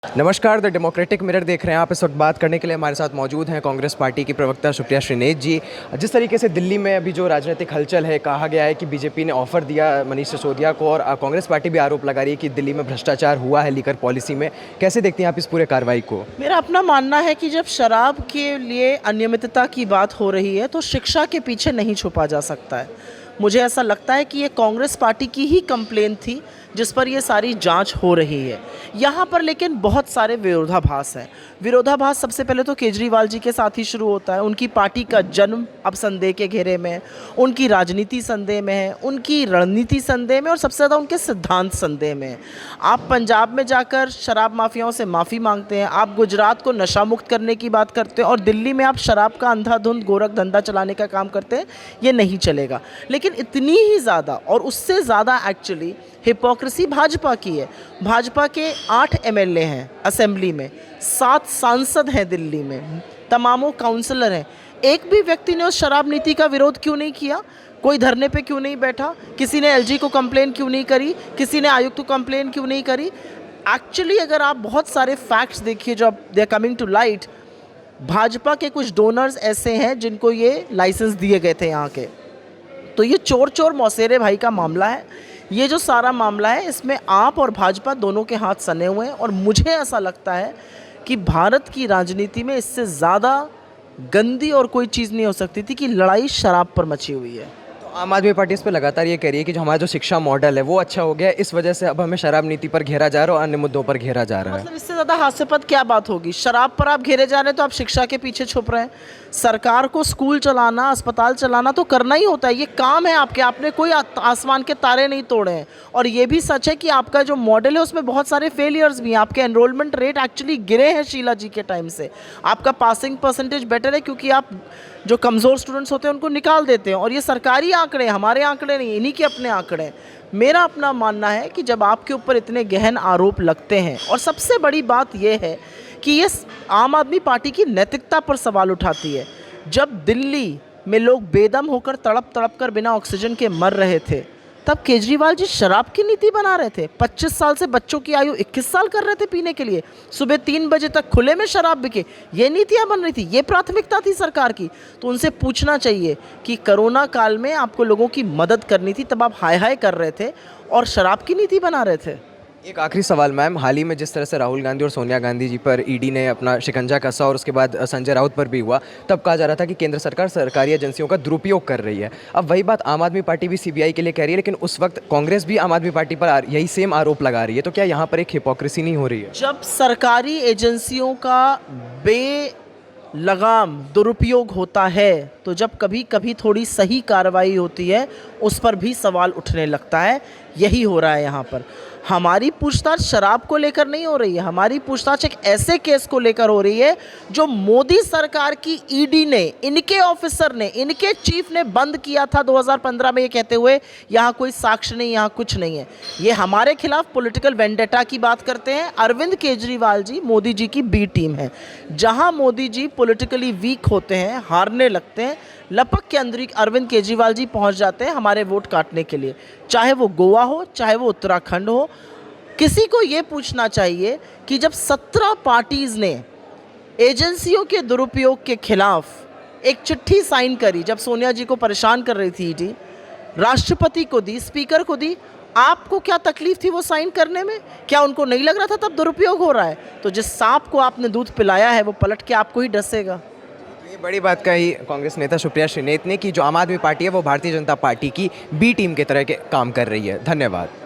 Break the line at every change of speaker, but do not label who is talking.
नमस्कार, the democratic mirror देख रहे हैं आप। इस वक्त बात करने के लिए हमारे साथ मौजूद हैं कांग्रेस पार्टी की प्रवक्ता सुप्रिया श्रीनेत जी। जिस तरीके से दिल्ली में अभी जो राजनीतिक हलचल है, कहा गया है कि बीजेपी ने ऑफर दिया मनीष सिसोदिया को, और कांग्रेस पार्टी भी आरोप लगा रही है कि दिल्ली में भ्रष्टाचार हुआ है लीकर पॉलिसी में। कैसे देखती हैं आप इस पूरे कार्रवाई को?
मेरा अपना मानना है कि जब शराब के लिए अनियमितता की बात हो रही है तो शिक्षा के पीछे नहीं छुपा जा सकता है। मुझे ऐसा लगता है कि ये कांग्रेस पार्टी की ही कंप्लेंट थी जिस पर ये सारी जांच हो रही है। यहाँ पर लेकिन बहुत सारे विरोधाभास हैं। विरोधाभास सबसे पहले तो केजरीवाल जी के साथ ही शुरू होता है। उनकी पार्टी का जन्म अब संदेह के घेरे में है, उनकी राजनीति संदेह में है, उनकी रणनीति संदेह में, और सबसे ज़्यादा उनके सिद्धांत संदेह में है। आप पंजाब में जाकर शराब माफियाओं से माफ़ी मांगते हैं, आप गुजरात को नशा मुक्त करने की बात करते हैं, और दिल्ली में आप शराब का अंधाधुंध गोरख धंधा चलाने का काम करते हैं। ये नहीं चलेगा। लेकिन इतनी ही ज़्यादा और उससे ज़्यादा एक्चुअली हिपोक्रेसी भाजपा की है। भाजपा के 8 एमएलए हैं असेंबली में, 7 सांसद हैं दिल्ली में, तमामों काउंसलर हैं। एक भी व्यक्ति ने उस शराब नीति का विरोध क्यों नहीं किया? कोई धरने पे क्यों नहीं बैठा? किसी ने एलजी को कंप्लेन क्यों नहीं करी? किसी ने आयुक्त को कंप्लेन क्यों नहीं करी? एक्चुअली अगर आप बहुत सारे फैक्ट्स देखिए जो अब they are coming to light, Bhajpa के कुछ डोनर्स ऐसे हैं जिनको ये लाइसेंस दिए गए थे यहाँ के। तो ये चोर चोर मौसेरे भाई का मामला है। ये जो सारा मामला है इसमें आप और भाजपा दोनों के हाथ सने हुए हैं, और मुझे ऐसा लगता है कि भारत की राजनीति में इससे ज़्यादा गंदी और कोई चीज़ नहीं हो सकती थी कि लड़ाई शराब पर मची हुई है।
तो आम आदमी पार्टी इस पर लगातार ये कह रही है कि जो हमारा जो शिक्षा मॉडल है वो अच्छा हो गया है, इस वजह से अब हमें शराब नीति पर घेरा जा रहा है और अन्य मुद्दों पर घेरा जा रहा है।
मतलब इससे ज़्यादा हास्यास्पद क्या बात होगी? शराब पर आप घेरे जा रहे हैं तो आप शिक्षा के पीछे छुप रहे हैं। सरकार को स्कूल चलाना, अस्पताल चलाना तो करना ही होता है, ये काम है आपके। आपने कोई आसमान के तारे नहीं तोड़े हैं। और ये भी सच है कि आपका जो मॉडल है उसमें बहुत सारे फेलियर्स भी हैं। आपके एनरोलमेंट रेट एक्चुअली गिरे हैं शीला जी के टाइम से। आपका पासिंग परसेंटेज बेटर है क्योंकि आप जो कमज़ोर स्टूडेंट्स होते हैं उनको निकाल देते हैं। और ये सरकारी आंकड़े, हमारे आंकड़े नहीं, इन्हीं के अपने आंकड़े हैं। मेरा अपना मानना है कि जब आपके ऊपर इतने गहन आरोप लगते हैं, और सबसे बड़ी बात यह है कि ये आम आदमी पार्टी की नैतिकता पर सवाल उठाती है। जब दिल्ली में लोग बेदम होकर तड़प तड़प कर बिना ऑक्सीजन के मर रहे थे, तब केजरीवाल जी शराब की नीति बना रहे थे। 25 साल से बच्चों की आयु 21 साल कर रहे थे पीने के लिए। सुबह 3 बजे तक खुले में शराब बिके, ये नीतियाँ बन रही थी, ये प्राथमिकता थी सरकार की। तो उनसे पूछना चाहिए कि कोरोना काल में आपको लोगों की मदद करनी थी, तब आप हाय हाय कर रहे थे और शराब की नीति बना रहे थे।
एक आखिरी सवाल मैम, हाल ही में जिस तरह से राहुल गांधी और सोनिया गांधी जी पर ईडी ने अपना शिकंजा कसा और उसके बाद संजय राउत पर भी हुआ, तब कहा जा रहा था कि केंद्र सरकार सरकारी एजेंसियों का दुरुपयोग कर रही है। अब वही बात आम आदमी पार्टी भी सीबीआई के लिए कह रही है, लेकिन उस वक्त कांग्रेस भी आम आदमी पार्टी पर यही सेम आरोप लगा रही है। तो क्या यहाँ पर एक हिपोक्रेसी नहीं हो रही है?
जब सरकारी एजेंसियों का लगाम दुरुपयोग होता है, तो जब कभी कभी थोड़ी सही कार्रवाई होती है उस पर भी सवाल उठने लगता है। यही हो रहा है यहाँ पर। हमारी पूछताछ शराब को लेकर नहीं हो रही है, हमारी पूछताछ एक ऐसे केस को लेकर हो रही है जो मोदी सरकार की ईडी ने, इनके ऑफिसर ने, इनके चीफ ने बंद किया था 2015 में, ये कहते हुए यहाँ कोई साक्ष्य नहीं, यहाँ कुछ नहीं है। ये हमारे खिलाफ पॉलिटिकल वेंडेटा की बात करते हैं। अरविंद केजरीवाल जी मोदी जी की बी टीम है। जहाँ मोदी जी पॉलिटिकली वीक होते हैं, हारने लगते हैं, लपक के अंदर अरविंद केजरीवाल जी पहुंच जाते हैं हमारे वोट काटने के लिए। चाहे वो गोवा हो, चाहे वो उत्तराखंड हो। किसी को ये पूछना चाहिए कि जब 17 पार्टीज़ ने एजेंसियों के दुरुपयोग के खिलाफ एक चिट्ठी साइन करी, जब सोनिया जी को परेशान कर रही थी ईडी, राष्ट्रपति को दी, स्पीकर को दी, आपको क्या तकलीफ थी वो साइन करने में? क्या उनको नहीं लग रहा था तब दुरुपयोग हो रहा है? तो जिस सांप को आपने दूध पिलाया है वो पलट के आपको ही डसेगा।
ये बड़ी बात कही कांग्रेस नेता सुप्रिया श्रीनेत ने कि जो आम आदमी पार्टी है वो भारतीय जनता पार्टी की बी टीम की तरह के काम कर रही है। धन्यवाद।